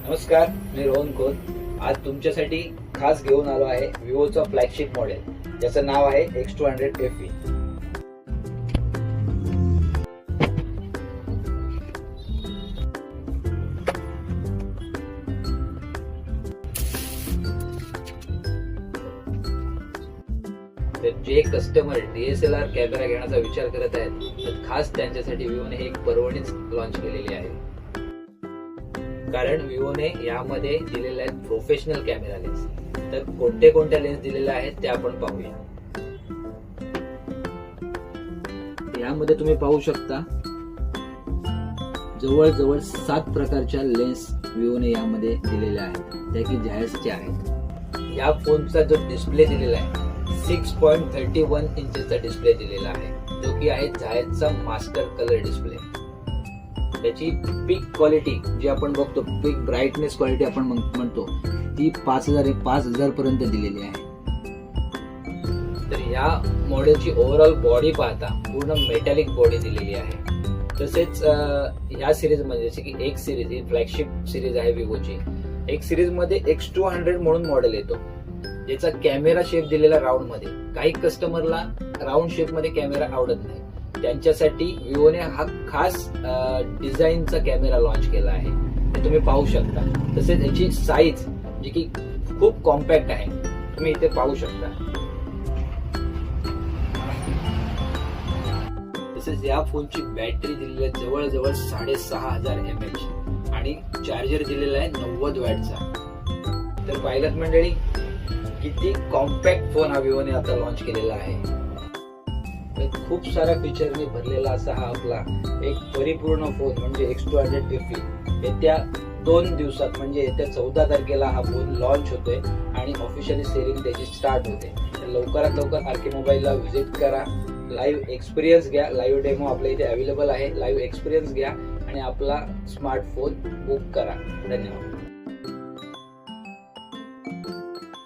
नमस्कार, मी रोहन खोत. आज तुमच्यासाठी खास घेऊन आलो आहे विवोचा फ्लॅगशिप मॉडेल ज्याचं नाव आहे X200 FE. तर जे कस्टमर DSLR कॅमेरा घेण्याचा विचार करत आहेत तर खास त्यांच्यासाठी विवोने एक पर्वणीच लॉन्च केलेली आहे. कारण विवोने यामध्ये दिलेले आहेत प्रोफेशनल कॅमेरा लेन्स. तर कोणत्या लेन्स दिलेल्या आहेत ते आपण पाहूया. यामध्ये तुम्ही पाहू शकता जवळजवळ 7 प्रकारच्या लेन्स विवोने यामध्ये दिलेल्या आहेत, त्या की जायसच्या आहेत. या फोनचा जो डिस्प्ले दिलेला आहे 6.31 इंचचा डिस्प्ले दिलेला आहे, जो की आहे जायसचा मास्टर कलर डिस्प्ले. त्याची पिक क्वालिटी जी आपण बघतो, पिक ब्राईटनेस क्वालिटी आपण म्हणतो, ती 5000 पर्यंत दिलेली आहे. तर या मॉडेलची ओव्हरऑल बॉडी पाहता पूर्ण मेटॅलिक बॉडी दिलेली आहे. तसेच या सिरीज मध्ये जसे की एक सिरीज ही फ्लॅगशिप सिरीज आहे विवोची. एक सिरीज मध्ये X200 म्हणून मॉडेल येतो, ज्याचा कॅमेरा शेप दिलेला राऊंड मध्ये. काही कस्टमरला राऊंड शेप मध्ये कॅमेरा आवडत नाही, त्यांच्यासाठी विवोने हा खास डिझाईनचा कॅमेरा लॉन्च केला आहे, हे तुम्ही पाहू शकता. तसेच याची साईज जी की खूप कॉम्पॅक्ट आहे, तुम्ही इथे पाहू शकता. तसेच या फोनची बॅटरी दिलेली आहे जवळजवळ 6500 mAh आणि चार्जर दिलेला आहे 90 वॅटचा. तर पाहिलं मंडळी, किती कॉम्पॅक्ट फोन हा विवोने आता लॉन्च केलेला आहे. खूप साऱ्या फीचरनी भरलेला असा हा आपला एक परिपूर्ण फोन म्हणजे X200 FE येत्या 2 दिवसात म्हणजे येत्या 14 तारखेला हा फोन लॉन्च होतोय आणि ऑफिशियली सेलिंग त्याची स्टार्ट होते. तर लवकरात लवकर RK मोबाईलला व्हिजिट करा, लाईव्ह एक्सपिरियन्स घ्या. लाईव्ह डेमो आपल्या इथे अवेलेबल आहे. लाईव्ह एक्सपिरियन्स घ्या आणि आपला स्मार्टफोन बुक करा. धन्यवाद.